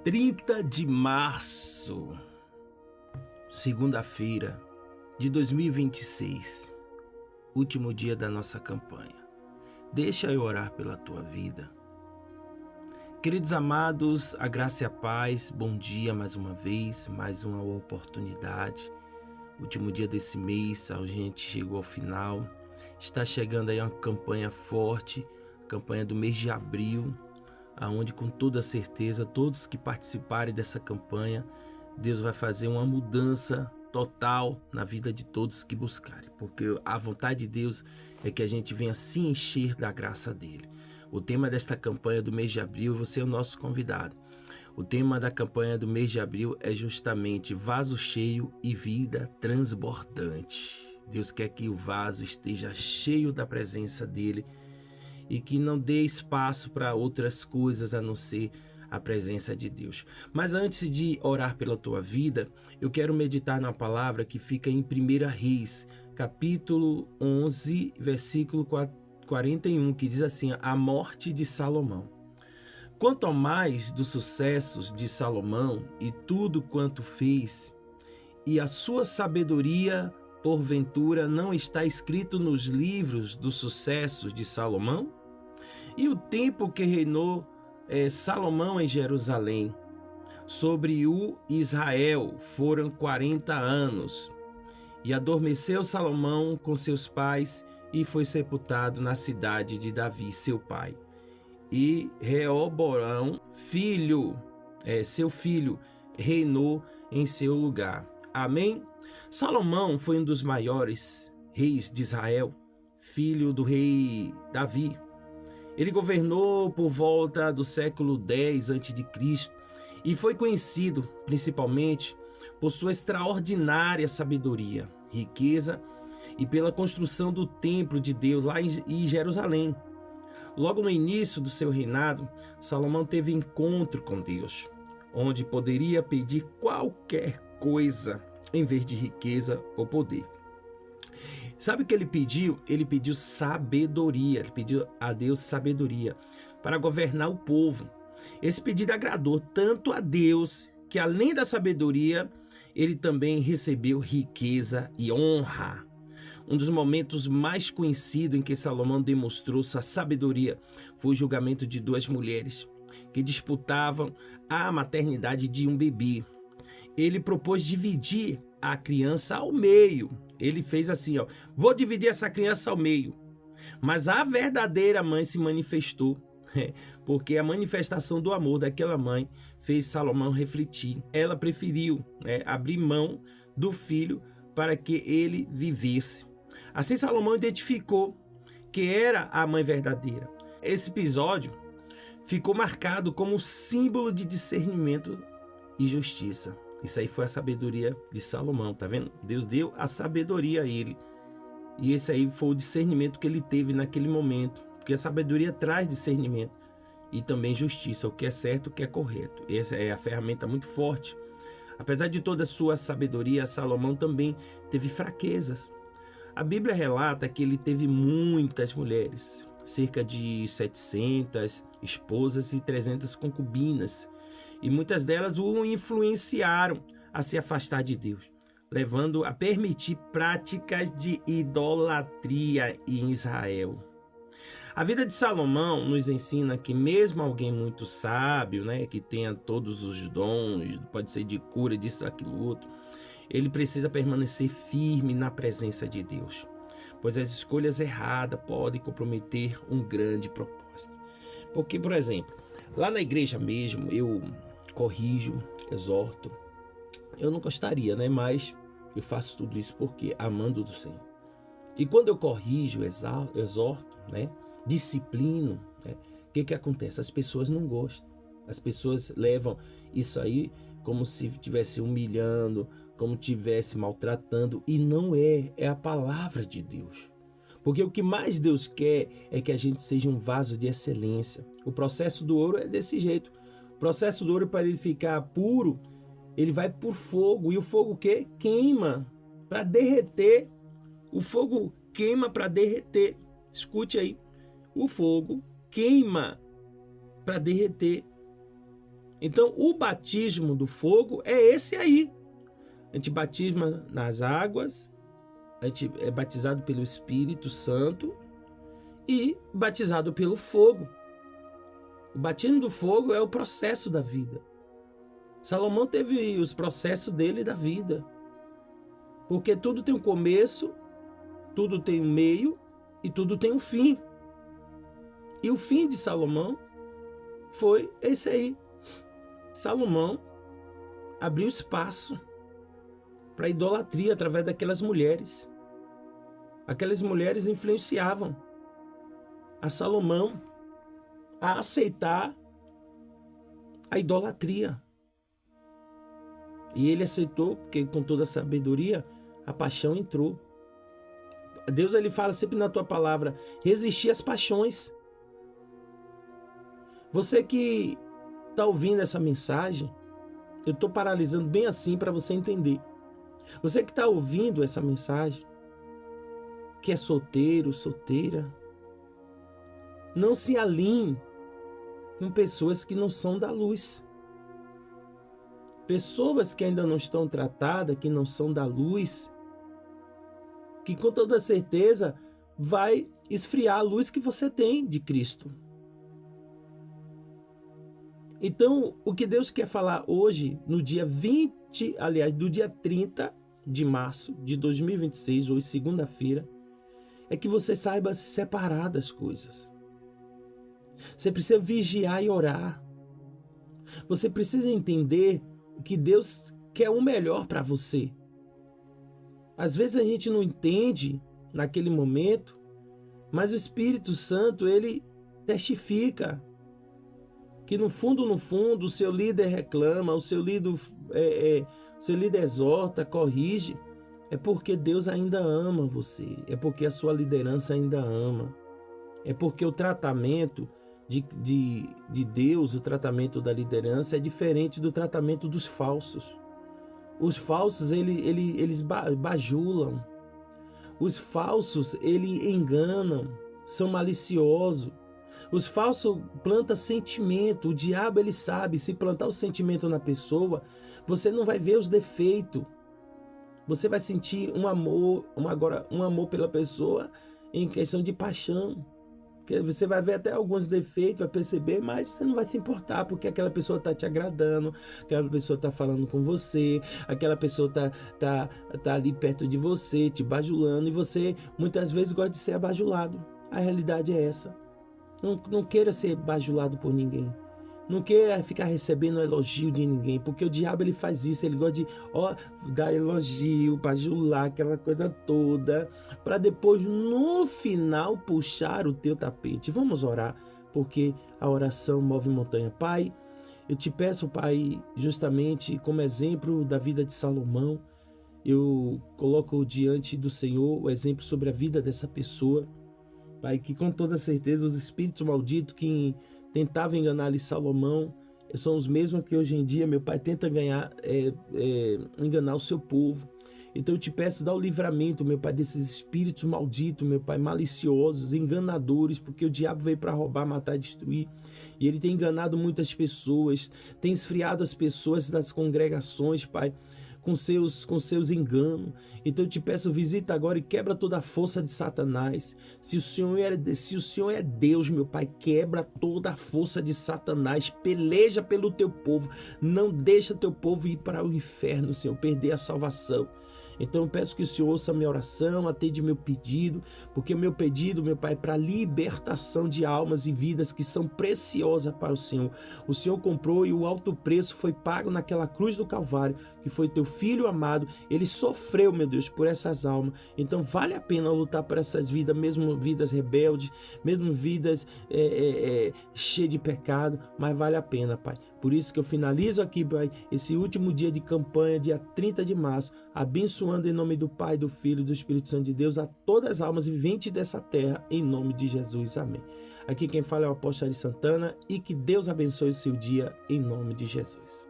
30 de março, segunda-feira de 2026, último dia da nossa campanha. Deixa eu orar pela tua vida. Queridos amados, a graça e a paz, bom dia mais uma vez, mais uma oportunidade. Último dia desse mês, a gente chegou ao final. Está chegando aí uma campanha forte, campanha do mês de abril, aonde com toda certeza todos que participarem dessa campanha, Deus vai fazer uma mudança total na vida de todos que buscarem, porque a vontade de Deus é que a gente venha se encher da graça dele. O tema desta campanha do mês de abril, você é o nosso convidado. O tema da campanha do mês de abril é justamente vaso cheio e vida transbordante. Deus quer que o vaso esteja cheio da presença dele e que não dê espaço para outras coisas a não ser a presença de Deus. Mas antes de orar pela tua vida, eu quero meditar na palavra que fica em 1 Reis, capítulo 11, versículo 41, que diz assim: a morte de Salomão. Quanto ao mais dos sucessos de Salomão e tudo quanto fez, e a sua sabedoria, porventura, não está escrito nos livros dos sucessos de Salomão? E o tempo que reinou Salomão em Jerusalém sobre o Israel foram 40 anos. E adormeceu Salomão com seus pais e foi sepultado na cidade de Davi, seu pai. E Reoboão, seu filho, reinou em seu lugar. Amém? Salomão foi um dos maiores reis de Israel, filho do rei Davi. Ele governou por volta do século X a.C. e foi conhecido principalmente por sua extraordinária sabedoria, riqueza e pela construção do templo de Deus lá em Jerusalém. Logo no início do seu reinado, Salomão teve encontro com Deus, onde poderia pedir qualquer coisa em vez de riqueza ou poder. Sabe o que ele pediu? Ele pediu sabedoria, ele pediu a Deus sabedoria para governar o povo. Esse pedido agradou tanto a Deus que, além da sabedoria, ele também recebeu riqueza e honra. Um dos momentos mais conhecidos em que Salomão demonstrou sua sabedoria foi o julgamento de duas mulheres que disputavam a maternidade de um bebê. Ele propôs dividir a criança ao meio. Ele fez assim, vou dividir essa criança ao meio. Mas a verdadeira mãe se manifestou, porque a manifestação do amor daquela mãe fez Salomão refletir. Ela preferiu abrir mão do filho para que ele vivesse. Assim Salomão identificou que era a mãe verdadeira. Esse episódio ficou marcado como símbolo de discernimento e justiça. Isso aí foi a sabedoria de Salomão, tá vendo? Deus deu a sabedoria a ele. E esse aí foi o discernimento que ele teve naquele momento. Porque a sabedoria traz discernimento e também justiça, o que é certo, o que é correto. Essa é a ferramenta muito forte. Apesar de toda a sua sabedoria, Salomão também teve fraquezas. A Bíblia relata que ele teve muitas mulheres, cerca de 700 esposas e 300 concubinas. E muitas delas o influenciaram a se afastar de Deus, levando a permitir práticas de idolatria em Israel. A vida de Salomão nos ensina que mesmo alguém muito sábio, que tenha todos os dons, pode ser de cura, disso, daquilo, outro, ele precisa permanecer firme na presença de Deus, pois as escolhas erradas podem comprometer um grande propósito. Porque, por exemplo, lá na igreja mesmo, eu corrijo, exorto. Eu não gostaria, mas eu faço tudo isso porque amando do Senhor. E quando eu corrijo, exorto, disciplino, o que acontece? As pessoas não gostam. As pessoas levam isso aí como se estivesse humilhando, como estivesse maltratando, e não é a palavra de Deus. Porque o que mais Deus quer é que a gente seja um vaso de excelência. O processo do ouro é desse jeito. O processo do ouro, para ele ficar puro, ele vai por fogo. E o fogo o quê? Queima para derreter. O fogo queima para derreter. Escute aí. O fogo queima para derreter. Então, o batismo do fogo é esse aí. A gente batisma nas águas, a gente é batizado pelo Espírito Santo e batizado pelo fogo. O batismo do fogo é o processo da vida. Salomão teve os processos dele da vida. Porque tudo tem um começo, tudo tem um meio e tudo tem um fim. E o fim de Salomão foi esse aí. Salomão abriu espaço para idolatria através daquelas mulheres. Aquelas mulheres influenciavam a Salomão a aceitar a idolatria. E ele aceitou, porque com toda a sabedoria, a paixão entrou. Deus, ele fala sempre na tua palavra, resistir às paixões. Você que está ouvindo essa mensagem, eu estou paralisando bem assim para você entender. Você que está ouvindo essa mensagem, que é solteiro, solteira, não se alinhe com pessoas que não são da luz. Pessoas que ainda não estão tratadas, que não são da luz, que com toda certeza vai esfriar a luz que você tem de Cristo. Então, o que Deus quer falar hoje, no dia 20, aliás, do dia 30 de março de 2026, hoje segunda-feira, é que você saiba se separar das coisas. Você precisa vigiar e orar. Você precisa entender que Deus quer o melhor para você. Às vezes a gente não entende naquele momento, mas o Espírito Santo, ele testifica que no fundo, o seu líder reclama, o seu líder exorta, corrige. É porque Deus ainda ama você, é porque a sua liderança ainda ama. É porque o tratamento de Deus, o tratamento da liderança é diferente do tratamento dos falsos. Os falsos, eles bajulam. Os falsos, eles enganam, são maliciosos. Os falsos plantam sentimento. O diabo, ele sabe, se plantar o sentimento na pessoa, você não vai ver os defeitos. Você vai sentir um amor pela pessoa em questão de paixão. Você vai ver até alguns defeitos, vai perceber, mas você não vai se importar, porque aquela pessoa está te agradando, aquela pessoa está falando com você, aquela pessoa tá ali perto de você, te bajulando, e você muitas vezes gosta de ser abajulado. A realidade é essa. Não queira ser bajulado por ninguém. Não queira ficar recebendo elogio de ninguém, porque o diabo, ele faz isso, ele gosta de dar elogio, bajular, aquela coisa toda, para depois no final puxar o teu tapete. Vamos orar, porque a oração move montanha. Pai, eu te peço, Pai, justamente como exemplo da vida de Salomão, eu coloco diante do Senhor o exemplo sobre a vida dessa pessoa, Pai, que com toda certeza os espíritos malditos que tentavam enganar ali Salomão são os mesmos que hoje em dia, meu Pai, tenta enganar o seu povo. Então eu te peço, dá o livramento, meu Pai, desses espíritos malditos, meu Pai, maliciosos, enganadores, porque o diabo veio para roubar, matar e destruir. E ele tem enganado muitas pessoas, tem esfriado as pessoas das congregações, Pai, com seus enganos. Então eu te peço, visita agora e quebra toda a força de Satanás. Se o Senhor é Deus, meu Pai, quebra toda a força de Satanás, peleja pelo teu povo, não deixa teu povo ir para o inferno, Senhor, perder a salvação. Então eu peço que o Senhor ouça a minha oração, atende meu pedido, porque o meu pedido, meu Pai, é para libertação de almas e vidas que são preciosas para o Senhor. O Senhor comprou e o alto preço foi pago naquela cruz do Calvário, que foi teu Filho amado. Ele sofreu, meu Deus, por essas almas. Então vale a pena lutar por essas vidas, mesmo vidas rebeldes, mesmo vidas cheias de pecado, mas vale a pena, Pai. Por isso que eu finalizo aqui, Pai, esse último dia de campanha, dia 30 de março, abençoando em nome do Pai, do Filho e do Espírito Santo de Deus a todas as almas viventes dessa terra, em nome de Jesus. Amém. Aqui quem fala é o apóstolo Ari Santana, e que Deus abençoe o seu dia em nome de Jesus.